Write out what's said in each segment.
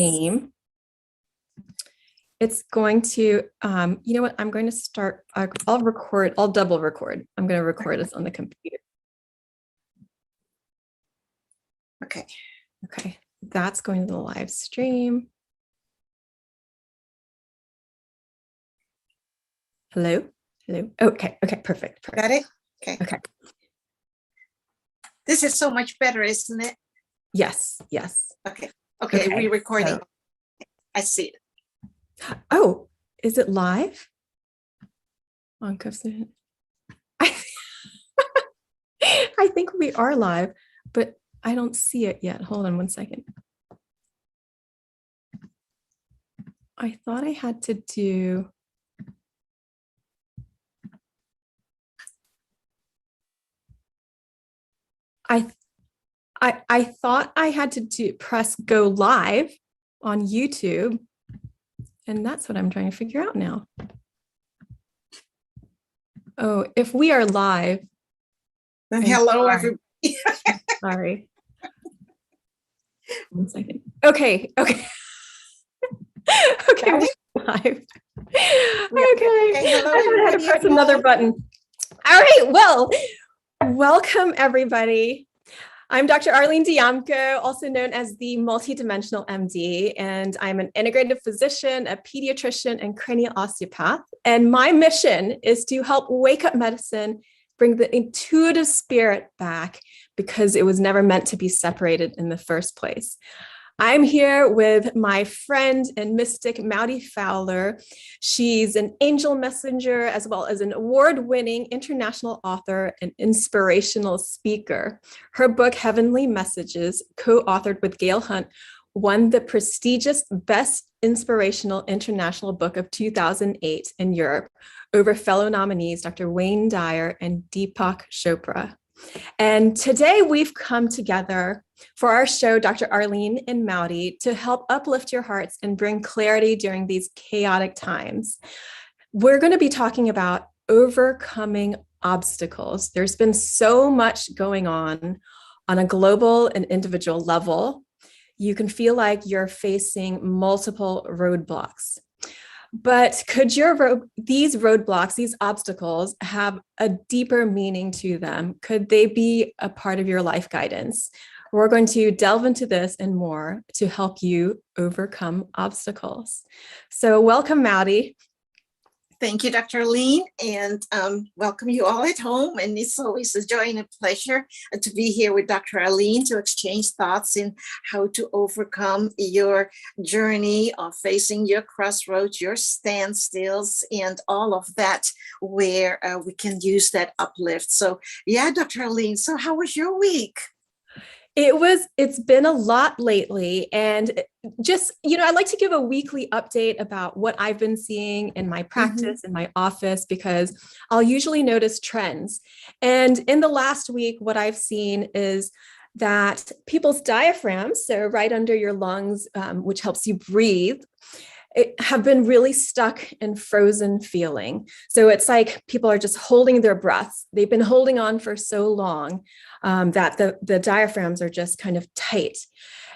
name. It's going to, you know what, I'm going to start, I'll double record. I'm going to record this on the computer. Okay. Okay, that's going to the live stream. Hello? Hello? Okay, perfect. Got it? Okay. Okay. This is so much better, isn't it? Yes. Okay, we're recording. So, I see it. oh, is it live? On Costa. I think we are live, but I don't see it yet. Hold on one second. I thought I had to do. I thought I had to press go live on YouTube, and that's what I'm trying to figure out now. Oh, if we are live. Then hello, everybody. Sorry. 1 second. Okay. Okay, we're live. Okay. Hello, I had to press another button. All right. Well, welcome everybody. I'm Dr. Arlene Diamko, also known as the Multidimensional MD, and I'm an integrative physician, a pediatrician, and cranial osteopath. And my mission is to help wake up medicine, bring the intuitive spirit back, because it was never meant to be separated in the first place. I'm here with my friend and mystic, Maudy Fowler. She's an angel messenger, as well as an award-winning international author and inspirational speaker. Her book, Heavenly Messages, co-authored with Gail Hunt, won the prestigious Best Inspirational International Book of 2008 in Europe over fellow nominees, Dr. Wayne Dyer and Deepak Chopra. And today we've come together for our show, Dr. Arlene and Maudy, to help uplift your hearts and bring clarity during these chaotic times. We're going to be talking about overcoming obstacles. There's been so much going on a global and individual level. You can feel like you're facing multiple roadblocks. But could these roadblocks, these obstacles, have a deeper meaning to them? Could they be a part of your life guidance? We're going to delve into this and more to help you overcome obstacles. So welcome, Maudy. Thank you, Dr. Arlene, and welcome you all at home. And it's always a joy and a pleasure to be here with Dr. Arlene to exchange thoughts in how to overcome your journey of facing your crossroads, your standstills, and all of that, where we can use that uplift. So yeah, Dr. Arlene, so how was your week? It's been a lot lately, and just, I like to give a weekly update about what I've been seeing in my practice, in my office, because I'll usually notice trends. And in the last week, what I've seen is that people's diaphragms, so right under your lungs, which helps you breathe, have been really stuck and frozen feeling. So it's like people are just holding their breaths. They've been holding on for so long that the diaphragms are just kind of tight.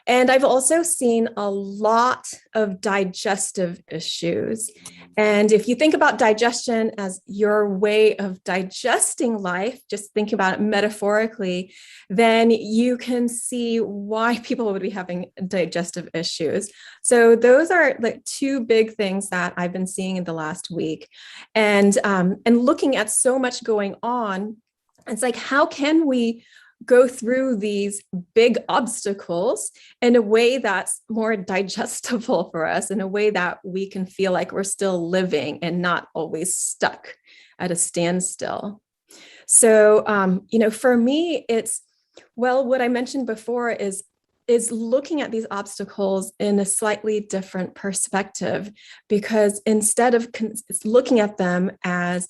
And I've also seen a lot of digestive issues. And if you think about digestion as your way of digesting life, just think about it metaphorically, then you can see why people would be having digestive issues. So those are like two big things that I've been seeing in the last week. And looking at so much going on, it's like, how can we go through these big obstacles in a way that's more digestible for us, in a way that we can feel like we're still living and not always stuck at a standstill. So, for me, it's, well, what I mentioned before is looking at these obstacles in a slightly different perspective, because instead of looking at them as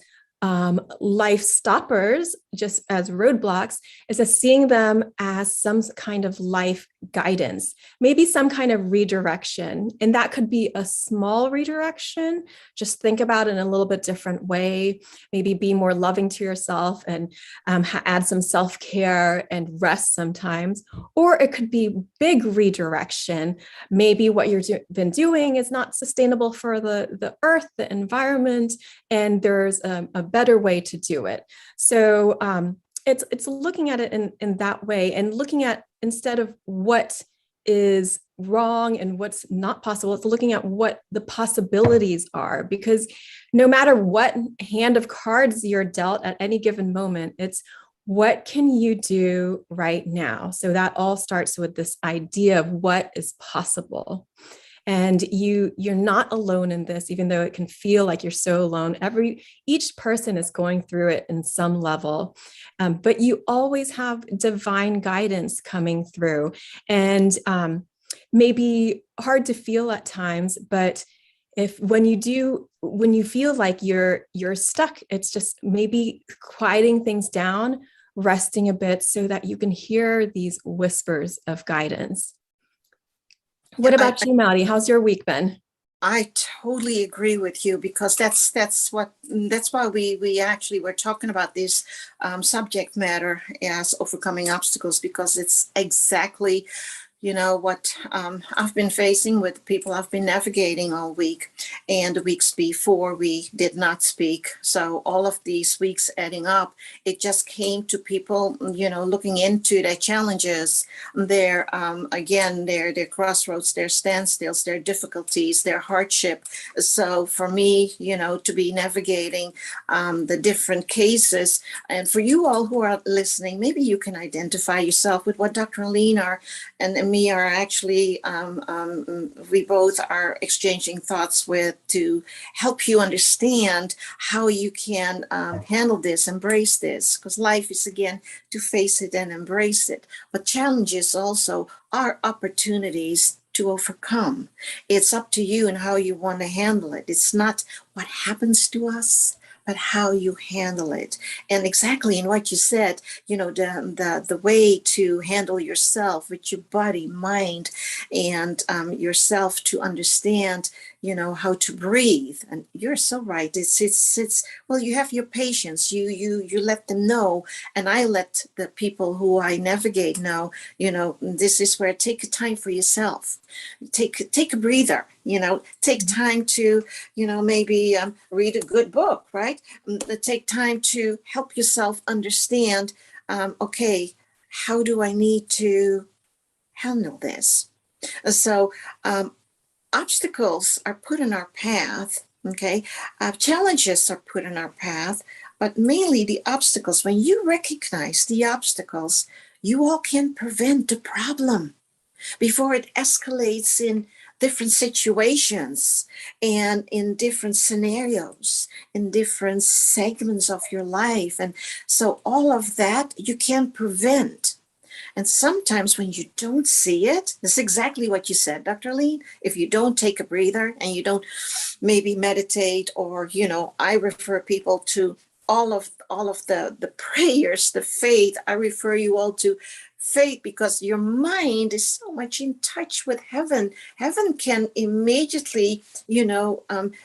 life stoppers, just as roadblocks, is seeing them as some kind of life guidance, maybe some kind of redirection. And that could be a small redirection. Just think about it in a little bit different way. Maybe be more loving to yourself and add some self-care and rest sometimes. Or it could be big redirection. Maybe what you've been doing is not sustainable for the earth, the environment, and there's a better way to do it. So it's looking at it in that way, and looking at, instead of what is wrong and what's not possible, it's looking at what the possibilities are. Because no matter what hand of cards you're dealt at any given moment, it's what can you do right now? So that all starts with this idea of what is possible. And you're not alone in this, even though it can feel like you're so alone. Each person is going through it in some level, but you always have divine guidance coming through. And maybe hard to feel at times, but when you feel like you're stuck, it's just maybe quieting things down, resting a bit so that you can hear these whispers of guidance. What about you, Maudy? How's your week been? I totally agree with you, because that's why we actually were talking about this subject matter as overcoming obstacles, because it's exactly what I've been facing with people I've been navigating all week, and the weeks before we did not speak. So all of these weeks adding up, it just came to people, looking into their challenges, their crossroads, their standstills, their difficulties, their hardship. So for me, to be navigating the different cases, and for you all who are listening, maybe you can identify yourself with what Dr. Arlene and me are actually, we both are exchanging thoughts with, to help you understand how you can handle this, embrace this, because life is, again, to face it and embrace it. But challenges also are opportunities to overcome. It's up to you and how you want to handle it. It's not what happens to us, but how you handle it. And exactly in what you said, the way to handle yourself with your body, mind, and yourself, to understand, how to breathe. And you're so right. It's well, you have your patients, you let them know, and I let the people who I navigate know, this is where, take time for yourself. Take a breather, take time to, maybe read a good book, right? Take time to help yourself understand, okay, how do I need to handle this? So obstacles are put in our path, okay? Challenges are put in our path, but mainly the obstacles. When you recognize the obstacles, you all can prevent the problem before it escalates in different situations and in different scenarios, in different segments of your life. And so all of that you can prevent. And sometimes when you don't see it, that's exactly what you said, Dr. Arlene. If you don't take a breather and you don't maybe meditate, or, I refer people to all of the prayers, the faith. I refer you all to faith, because your mind is so much in touch with heaven. Heaven can immediately,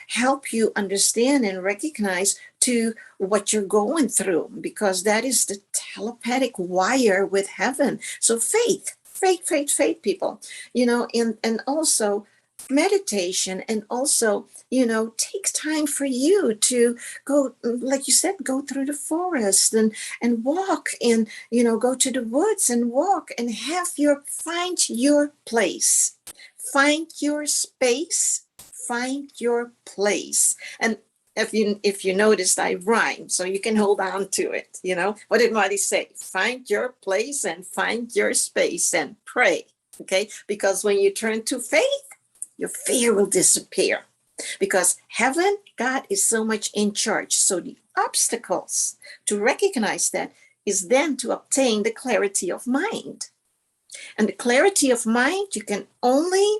help you understand and recognize to what you're going through, because that is the telepathic wire with heaven. So faith, people, and also meditation, and also, take time for you to go, like you said, go through the forest and walk, and, go to the woods and walk, and find your place, find your space, find your place. And if you noticed, I rhyme, so you can hold on to it. What did Maudy say? Find your place and find your space and pray. Okay, because when you turn to faith, your fear will disappear, because heaven, God, is so much in charge. So the obstacles to recognize that is then to obtain the clarity of mind. And the clarity of mind, you can only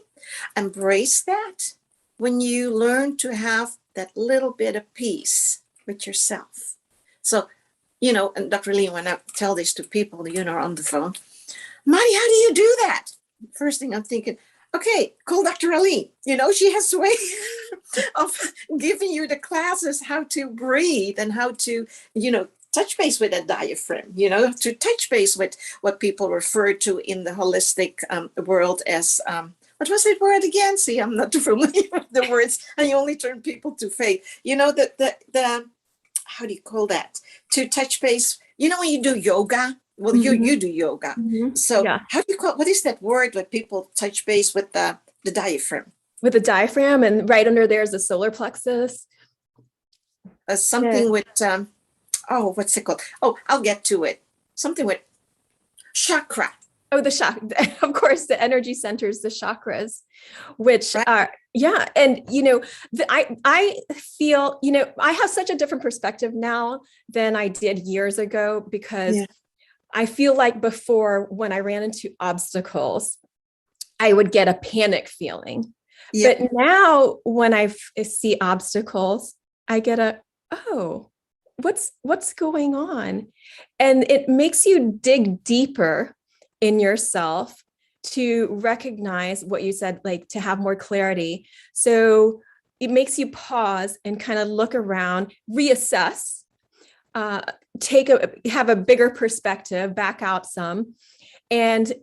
embrace that when you learn to have that little bit of peace with yourself. So, and Dr. Lee, when I tell this to people, on the phone, Maudy, how do you do that? first thing I'm thinking, okay, call Dr. Arlene. She has a way of giving you the classes how to breathe and how to, touch base with a diaphragm, to touch base with what people refer to in the holistic world as, what was that word again? See, I'm not familiar with the words. I only turn people to faith. The how do you call that? To touch base, when you do yoga, well, you do yoga. So Yeah. how do you call, what is that word when people touch base with the diaphragm? With the diaphragm, and right under there is the solar plexus. Something with, what's it called? Oh, I'll get to it. Something with chakra. Oh, the chakra, of course, the energy centers, the chakras, which Right. are, yeah. And, I feel, I have such a different perspective now than I did years ago, because Yeah. I feel like before, when I ran into obstacles, I would get a panic feeling. Yeah. But now when I see obstacles, I get oh, what's going on? And it makes you dig deeper in yourself to recognize what you said, like to have more clarity. So it makes you pause and kind of look around, reassess, have a bigger perspective, back out some, and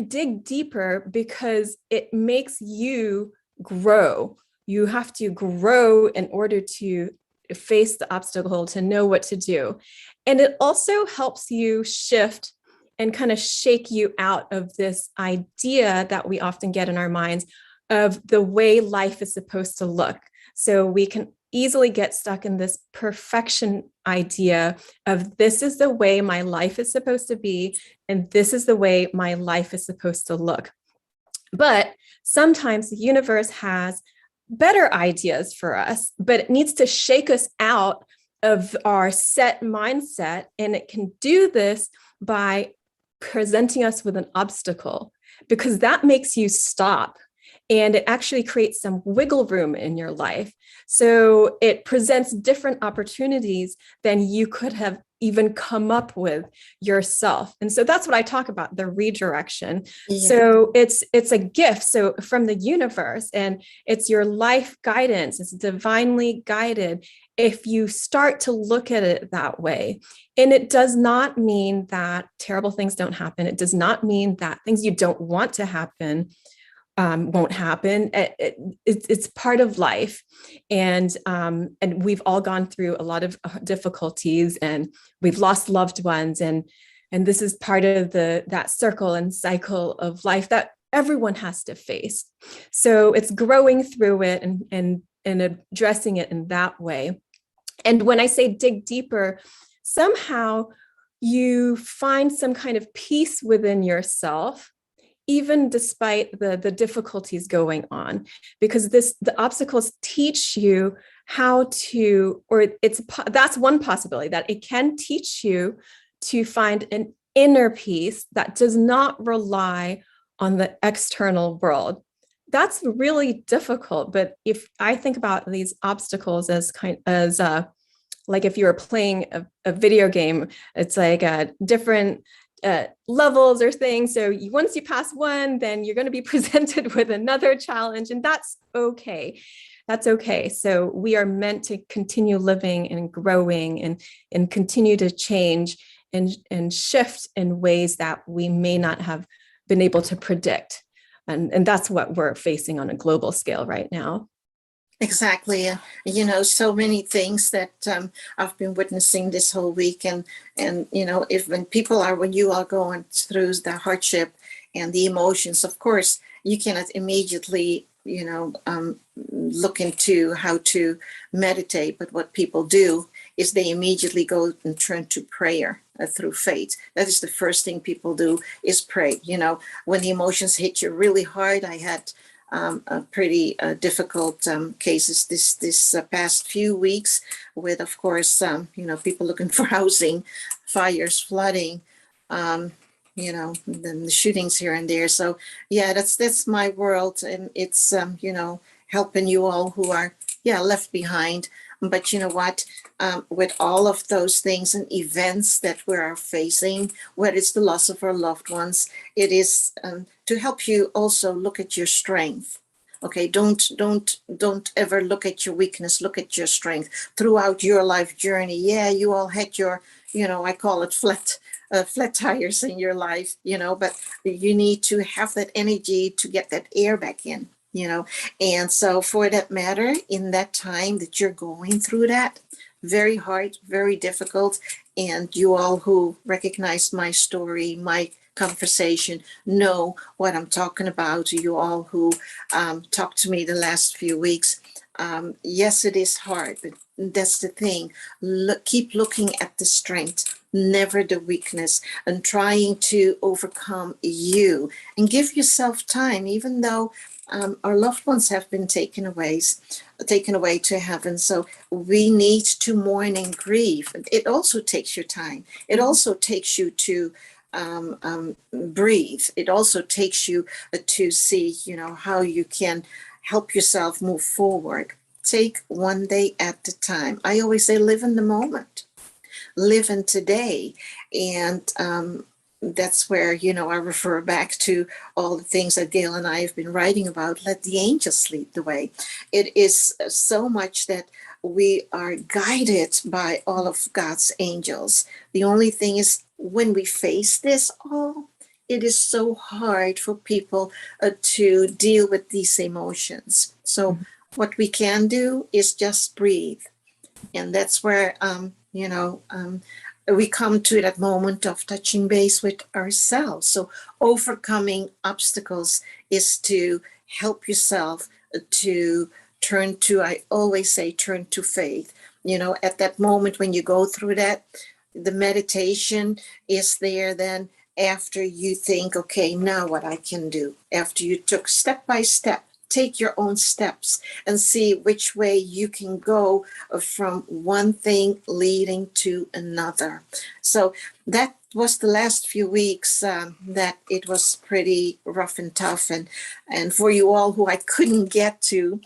dig deeper, because it makes you grow. You have to grow in order to face the obstacle, to know what to do. And it also helps you shift and kind of shake you out of this idea that we often get in our minds of the way life is supposed to look. So we can easily get stuck in this perfection idea of, this is the way my life is supposed to be, and this is the way my life is supposed to look. But sometimes the universe has better ideas for us, but it needs to shake us out of our set mindset. And it can do this by presenting us with an obstacle, because that makes you stop. And it actually creates some wiggle room in your life. So it presents different opportunities than you could have even come up with yourself. And so that's what I talk about, the redirection. Yeah. So it's a gift, so from the universe, and it's your life guidance. It's divinely guided if you start to look at it that way. And it does not mean that terrible things don't happen. It does not mean that things you don't want to happen won't happen. It's part of life, and we've all gone through a lot of difficulties, and we've lost loved ones, and this is part of that circle and cycle of life that everyone has to face. So it's growing through it and addressing it in that way. And when I say dig deeper, somehow you find some kind of peace within yourself, even despite the difficulties going on, because the obstacles teach you how to, or that's one possibility, that it can teach you to find an inner peace that does not rely on the external world. That's really difficult. But if I think about these obstacles as like if you were playing a video game, it's like a different levels or things. So once you pass one, then you're going to be presented with another challenge, and that's okay. That's okay. So we are meant to continue living and growing and continue to change and shift in ways that we may not have been able to predict. And that's what we're facing on a global scale right now. Exactly. So many things that I've been witnessing this whole week. And when you are going through the hardship and the emotions, of course, you cannot immediately, look into how to meditate. But what people do is they immediately go and turn to prayer through faith. That is the first thing people do, is pray. When the emotions hit you really hard, I had pretty difficult cases this past few weeks, with, of course, people looking for housing, fires, flooding, then the shootings here and there. So yeah, that's my world, and it's helping you all who are left behind. But you know what? With all of those things and events that we are facing, whether it's the loss of our loved ones, it is to help you also look at your strength. Okay, don't ever look at your weakness. Look at your strength throughout your life journey. Yeah, you all had your, I call it flat tires in your life, but you need to have that energy to get that air back in, and so for that matter, in that time that you're going through that, very hard, very difficult, and you all who recognize my story, my conversation, know what I'm talking about. You all who talked to me the last few weeks, yes, it is hard, but that's the thing. Keep looking at the strength, never the weakness, and trying to overcome you and give yourself time, even though our loved ones have been taken away to heaven. So we need to mourn and grieve. It also takes your time. It also takes you to breathe. It also takes you to see, how you can help yourself move forward. Take one day at a time. I always say, live in the moment, live in today. And that's where, I refer back to all the things that Gail and I have been writing about. Let the angels lead the way. It is so much that we are guided by all of God's angels. The only thing is, when we face this all, it is so hard for people to deal with these emotions. So what we can do is just breathe. And that's where, we come to that moment of touching base with ourselves. So overcoming obstacles is to help yourself to turn to, I always say, turn to faith. At that moment when you go through that, the meditation is there then after you think, okay, now what I can do. After you took step by step, take your own steps and see which way you can go from one thing leading to another. So that was the last few weeks that it was pretty rough and tough. And for you all who I couldn't get to,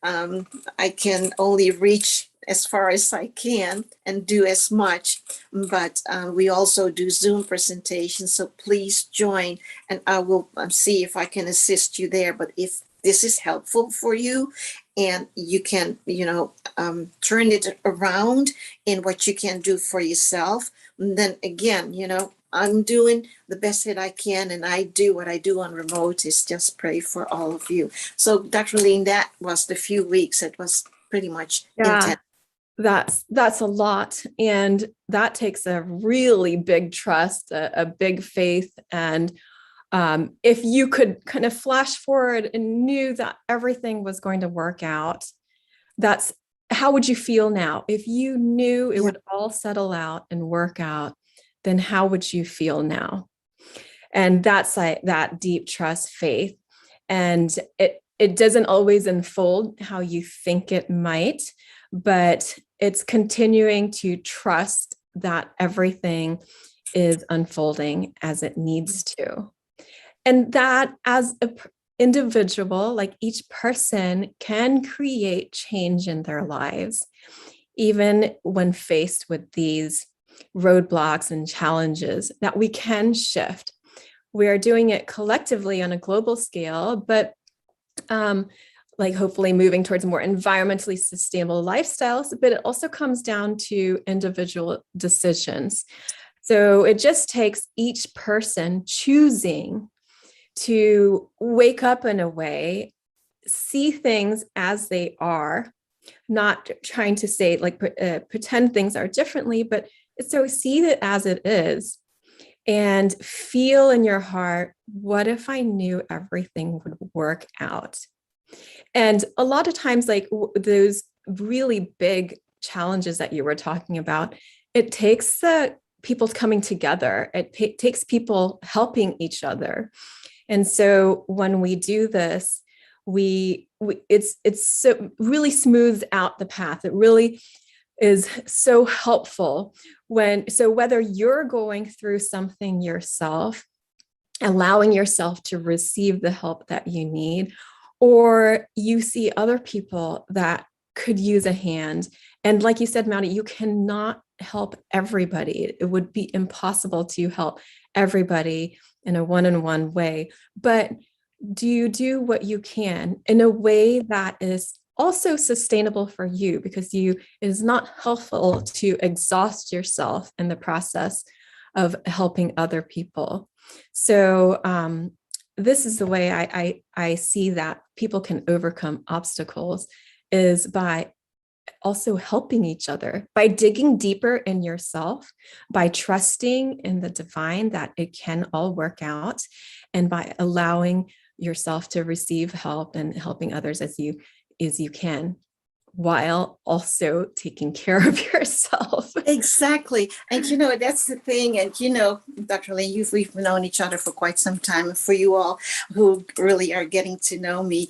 I can only reach as far as I can and do as much, but we also do Zoom presentations, so please join and I will see if I can assist you there. But if this is helpful for you and you can, turn it around in what you can do for yourself, then again, I'm doing the best that I can, and I do what I do on remote is just pray for all of you. So Dr. Lean, that was the few weeks. It was pretty much intense. That's a lot. And that takes a really big trust, a big faith. And if you could kind of flash forward and knew that everything was going to work out, how would you feel now? If you knew it would all settle out and work out, then how would you feel now? And that's like that deep trust, faith. And it doesn't always unfold how you think it might, but it's continuing to trust that everything is unfolding as it needs to. And that as an individual, like each person can create change in their lives, even when faced with these roadblocks and challenges, that we can shift. We are doing it collectively on a global scale, but like hopefully moving towards more environmentally sustainable lifestyles, but it also comes down to individual decisions. So it just takes each person choosing to wake up in a way, see things as they are, not trying to say like pretend things are differently, but so see it as it is and feel in your heart, what if I knew everything would work out? And a lot of times, like those really big challenges that you were talking about, it takes people coming together. It takes people helping each other. And so when we do this, it's so really smooths out the path. It really is so helpful whether you're going through something yourself, allowing yourself to receive the help that you need, or you see other people that could use a hand. And like you said, Maudy, you cannot help everybody. It would be impossible to help everybody in a one-on-one way. But do you do what you can in a way that is also sustainable for you, because it is not helpful to exhaust yourself in the process of helping other people. So this is the way I see that people can overcome obstacles, is by also helping each other, by digging deeper in yourself, by trusting in the divine that it can all work out, and by allowing yourself to receive help and helping others as you can, while also taking care of yourself. Exactly. And that's the thing. And Dr. Lee, we've known each other for quite some time. And for you all who really are getting to know me,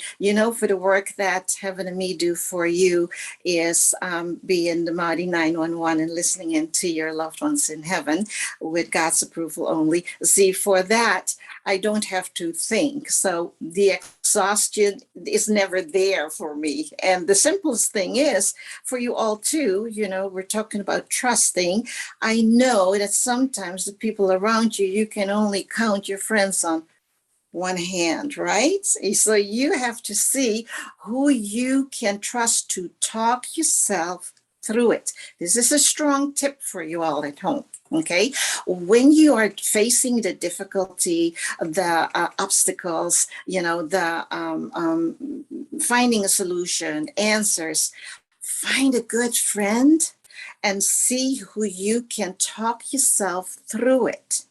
for the work that Heaven and me do for you is being the Maudy 911 and listening into your loved ones in heaven with God's approval only. See, for that, I don't have to think. So the exhaustion is never there for me. And the simplest thing is for you all too, we're talking about trusting. I know that sometimes the people around you, you can only count your friends on one hand, right? So you have to see who you can trust to talk yourself through it. This is a strong tip for you all at home. Okay, when you are facing the difficulty, the obstacles, finding a solution, answers, find a good friend and see who you can talk yourself through it.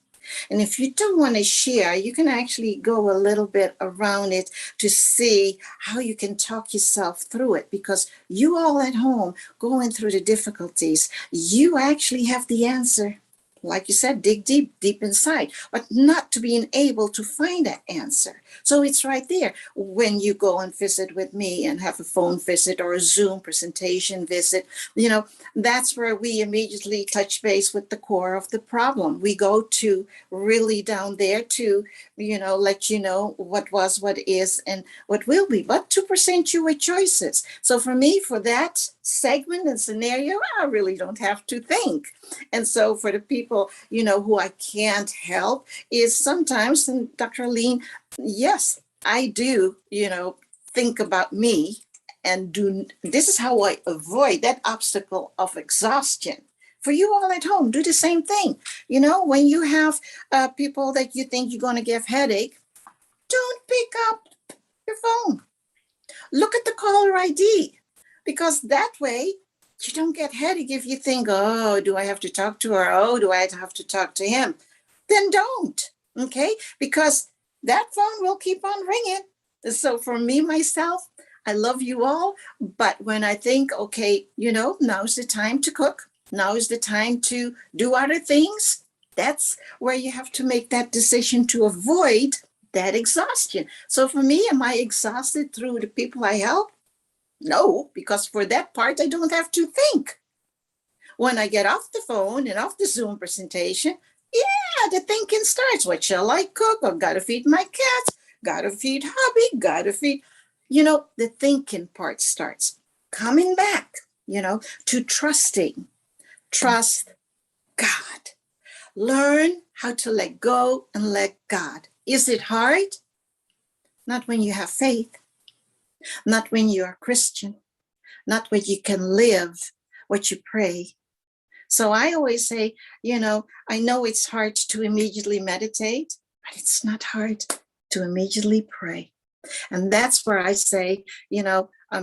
And if you don't want to share, you can actually go a little bit around it to see how you can talk yourself through it, because you all at home going through the difficulties, you actually have the answer. Like you said, dig deep, deep inside, but not to being able to find that answer. So it's right there. When you go and visit with me and have a phone visit or a Zoom presentation visit, that's where we immediately touch base with the core of the problem. We go to really down there to, let you know what was, what is, and what will be, but to present you with choices. So for me, for that segment and scenario, I really don't have to think. And so for the people, who I can't help is sometimes, and Dr. Arlene, yes, I do, think about me and this is how I avoid that obstacle of exhaustion. For you all at home, do the same thing. When you have people that you think you're going to give headache, don't pick up your phone. Look at the caller ID, because that way you don't get headache if you think, oh, do I have to talk to her? Oh, do I have to talk to him? Then don't, okay? Because that phone will keep on ringing. So for me, myself, I love you all. But when I think, okay, now's the time to cook. Now is the time to do other things. That's where you have to make that decision to avoid that exhaustion. So for me, am I exhausted through the people I help? No, because for that part, I don't have to think. When I get off the phone and off the Zoom presentation, yeah, the thinking starts. What shall I cook? I've got to feed my cat, got to feed hubby, got to feed, the thinking part starts. Coming back, to trusting. Trust God. Learn how to let go and let God. Is it hard? Not when you have faith. Not when you are Christian, not when you can live what you pray. So I always say, I know it's hard to immediately meditate, but it's not hard to immediately pray. And that's where I say,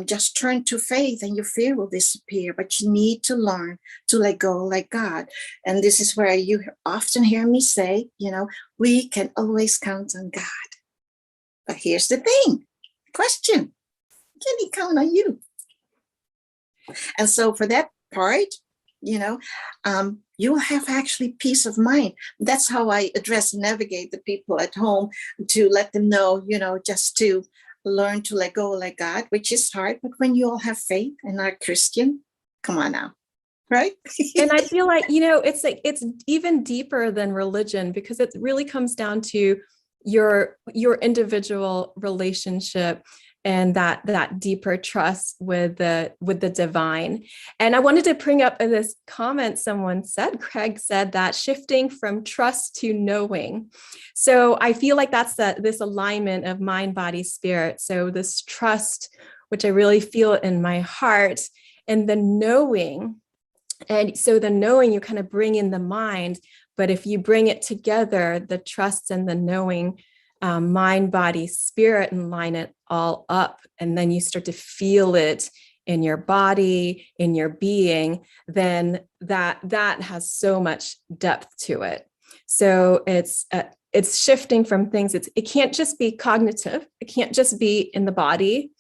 just turn to faith and your fear will disappear, but you need to learn to let go like God. And this is where you often hear me say, we can always count on God. But here's the thing, question. Can he count on you? And so for that part, you will have actually peace of mind. That's how I address and navigate the people at home, to let them know, just to learn to let go like God, which is hard. But when you all have faith and are Christian, come on now. Right. And I feel like, it's even deeper than religion, because it really comes down to your individual relationship and that deeper trust with the divine. And I wanted to bring up this comment someone said. Craig said that shifting from trust to knowing. So I feel like that's this alignment of mind, body, spirit. So this trust, which I really feel in my heart, and the knowing. And so the knowing, you kind of bring in the mind, but if you bring it together, the trust and the knowing, mind, body, spirit, and line it all up, and then you start to feel it in your body, in your being, then that has so much depth to it. So it's shifting from things. It can't just be cognitive. It can't just be in the body.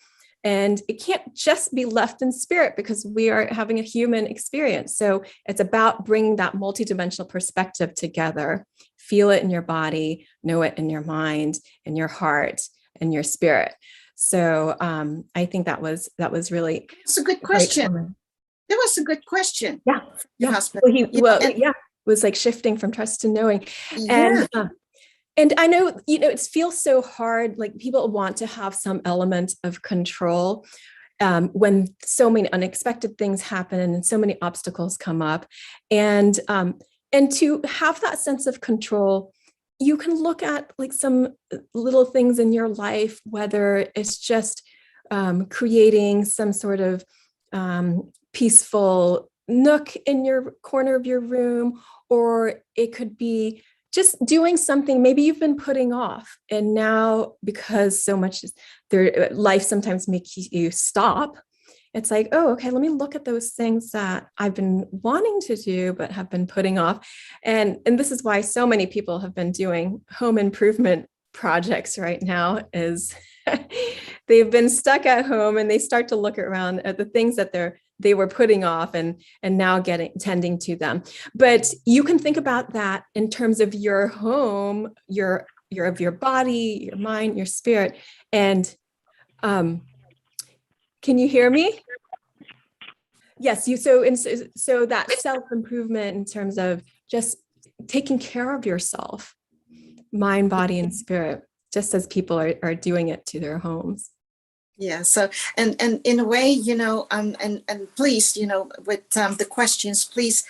And it can't just be left in spirit, because we are having a human experience. So it's about bringing that multidimensional perspective together. Feel it in your body, know it in your mind, in your heart, and your spirit. So I think that was really. It's a good question. That was a good question. Yeah. Your yeah. husband. Well, it was like shifting from trust to knowing. Yeah. And I know, it feels so hard. Like people want to have some element of control when so many unexpected things happen and so many obstacles come up. And to have that sense of control, you can look at like some little things in your life, whether it's just creating some sort of peaceful nook in your corner of your room, or it could be just doing something maybe you've been putting off. And now, because so much life sometimes makes you stop, it's like, oh, okay, let me look at those things that I've been wanting to do, but have been putting off. And this is why so many people have been doing home improvement projects right now, is they've been stuck at home and they start to look around at the things that they were putting off and now tending to them. But you can think about that in terms of your home, your body, your mind, your spirit. And can you hear me? Yes, so that self-improvement in terms of just taking care of yourself, mind, body, and spirit, just as people are doing it to their homes. Yeah. So, and in a way, and please, with the questions, please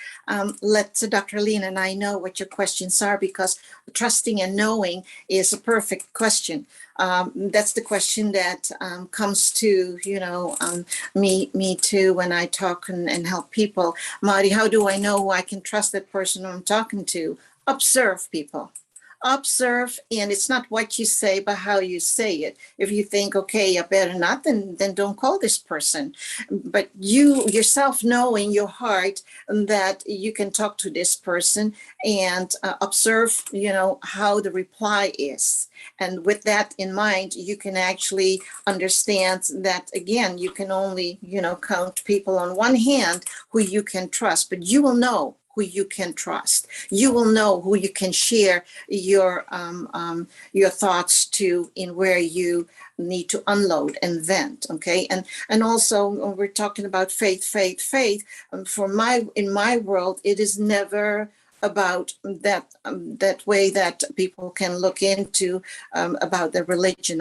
let Dr. Arlene and I know what your questions are, because trusting and knowing is a perfect question. That's the question that comes to, me too, when I talk and help people. Maudy, how do I know I can trust that person I'm talking to? Observe people. Observe, and it's not what you say, but how you say it. If you think, okay, I better not, then don't call this person. But you yourself know in your heart that you can talk to this person, and observe, how the reply is. And with that in mind, you can actually understand that, again, you can only, count people on one hand who you can trust, but you will know who you can trust. You will know who you can share your thoughts to, in where you need to unload and vent. Okay, and also when we're talking about faith. In my world, it is never about that way that people can look into about the religion.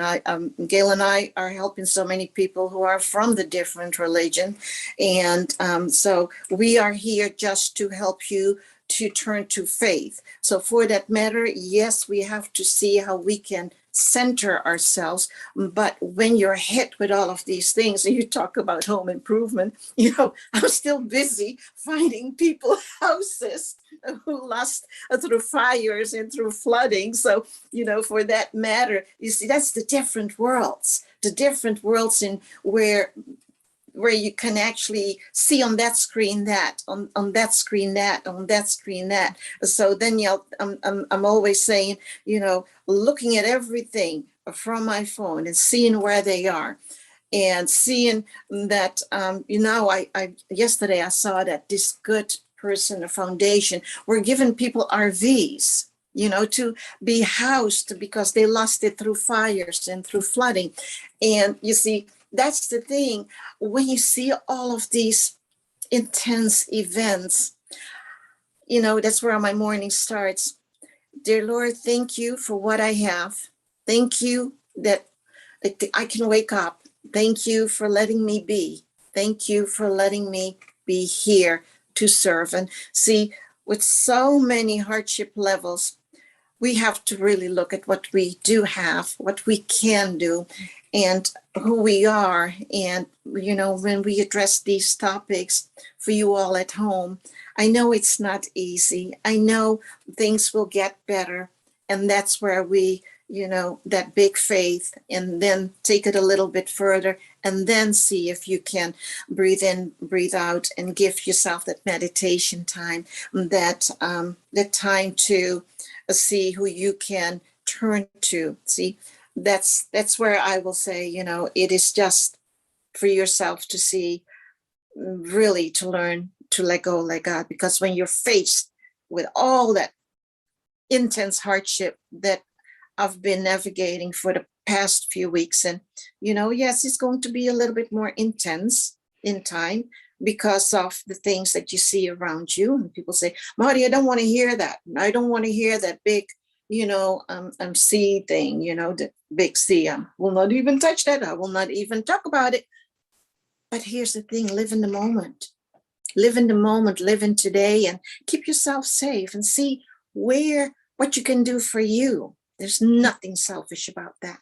Gail and I are helping so many people who are from the different religion, and so we are here just to help you to turn to faith. So for that matter, yes, we have to see how we can center ourselves. But when you're hit with all of these things, and you talk about home improvement, I'm still busy finding people houses who lost through fires and through flooding. So, for that matter, you see, that's the different worlds in where you can actually see on that screen that, on that screen that, on that screen that. So then I'm always saying, looking at everything from my phone and seeing where they are, and seeing that, I yesterday I saw that this good person, a foundation, were giving people RVs, to be housed because they lost it through fires and through flooding. And you see, that's the thing. When you see all of these intense events, that's where my morning starts. Dear Lord, thank you for what I have. Thank you that I can wake up. Thank you for letting me be. Thank you for letting me be here to serve. And see, with so many hardship levels, we have to really look at what we do have, what we can do, and who we are. And, you know, when we address these topics for you all at home, I know it's not easy. I know things will get better. And that's where we, you know, that big faith, and then take it a little bit further, and then see if you can breathe in, breathe out, and give yourself that meditation time, that time to see who you can turn to. See, that's where I will say, you know, it is just for yourself to see, really to learn to let go, let God, because when you're faced with all that intense hardship that I've been navigating for the past few weeks, and, you know, yes, it's going to be a little bit more intense in time because of the things that you see around you. And people say, Maudy, I don't want to hear that. I don't want to hear that big, you know, C thing, you know, the big C. I will not even touch that. I will not even talk about it. But here's the thing, live in the moment. Live in the moment, live in today, and keep yourself safe, and see what you can do for you. There's nothing selfish about that.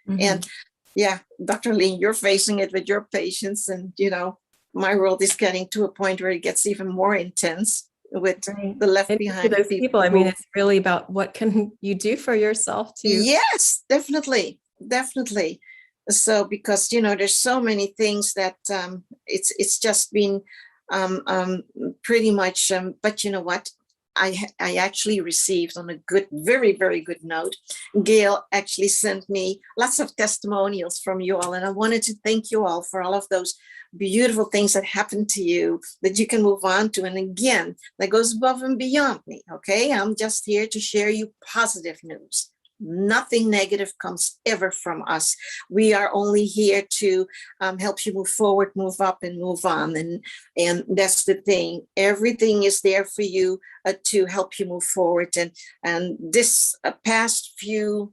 Mm-hmm. And yeah, Dr. Lee, you're facing it with your patients, and, you know, my world is getting to a point where it gets even more intense with the left behind those people. I mean, it's really about what can you do for yourself too. Yes, definitely. So, because, you know, there's so many things that it's just been pretty much, but you know what? I actually received, on a good, very, very good note, Gail actually sent me lots of testimonials from you all. And I wanted to thank you all for all of those beautiful things that happened to you that you can move on to. And again, that goes above and beyond me. Okay. I'm just here to share you positive news. Nothing negative comes ever from us. We are only here to help you move forward, move up, and move on. And that's the thing. Everything is there for you to help you move forward. And this past few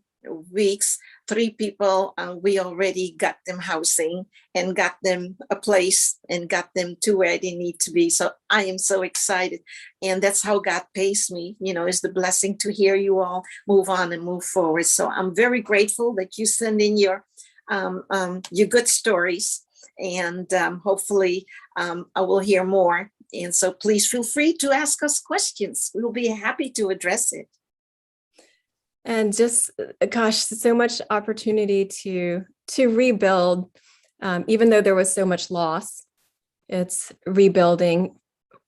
weeks, 3 people, we already got them housing and got them a place and got them to where they need to be. So I am so excited. And that's how God pays me, you know, is the blessing to hear you all move on and move forward. So I'm very grateful that you send in your good stories, and hopefully I will hear more. And so please feel free to ask us questions. We will be happy to address it. And just, gosh, so much opportunity to rebuild, even though there was so much loss. It's rebuilding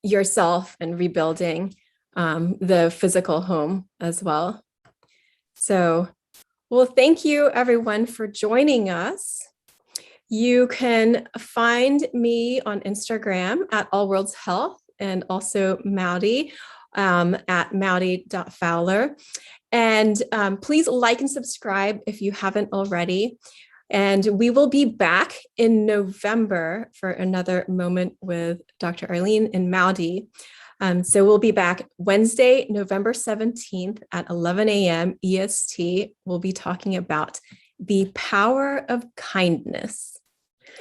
yourself and rebuilding the physical home as well. So, well, thank you everyone for joining us. You can find me on Instagram at All Worlds Health, and also Maudy at maudy.fowler. And please like and subscribe if you haven't already. And we will be back in November for another moment with Dr. Arlene and Maudy. So we'll be back Wednesday, November 17th at 11 a.m. EST. We'll be talking about the power of kindness.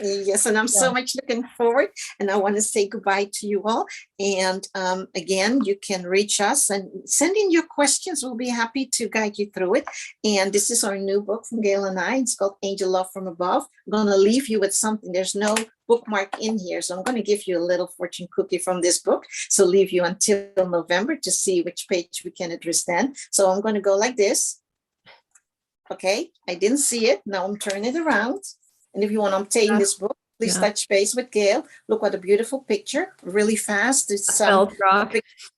Yes, and I'm so much looking forward, and I want to say goodbye to you all. And again, you can reach us and send in your questions. We'll be happy to guide you through it. And this is our new book from Gail and I. It's called Angel Love from Above. I'm going to leave you with something. There's no bookmark in here, so I'm going to give you a little fortune cookie from this book. So leave you until November to see which page we can address then. So I'm going to go like this. Okay, I didn't see it. Now I'm turning it around. And if you want to obtain this book, please touch base with Gail. Look what a beautiful picture, really fast. It's rock.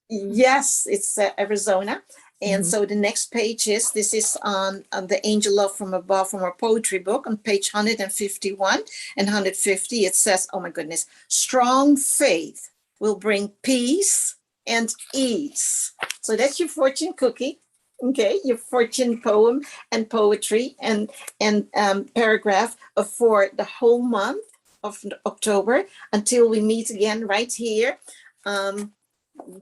Yes, it's Arizona. And so the next page is, this is on the Angel Love from Above from our poetry book on page 151 and 150. It says, oh my goodness, strong faith will bring peace and ease. So that's your fortune cookie. Okay, your fortune poem and poetry and paragraph for the whole month of October until we meet again right here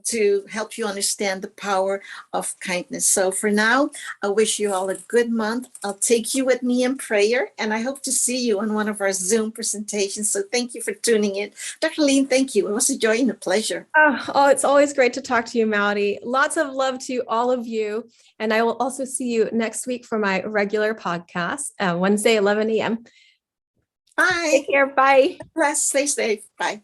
to help you understand the power of kindness. So for now, I wish you all a good month. I'll take you with me in prayer, and I hope to see you on one of our Zoom presentations. So thank you for tuning in. Dr. Arlene, thank you. It was a joy and a pleasure. Oh, it's always great to talk to you, Maudy. Lots of love to all of you. And I will also see you next week for my regular podcast, Wednesday, 11 a.m. Bye. Take care. Bye. Bless. Stay safe. Bye.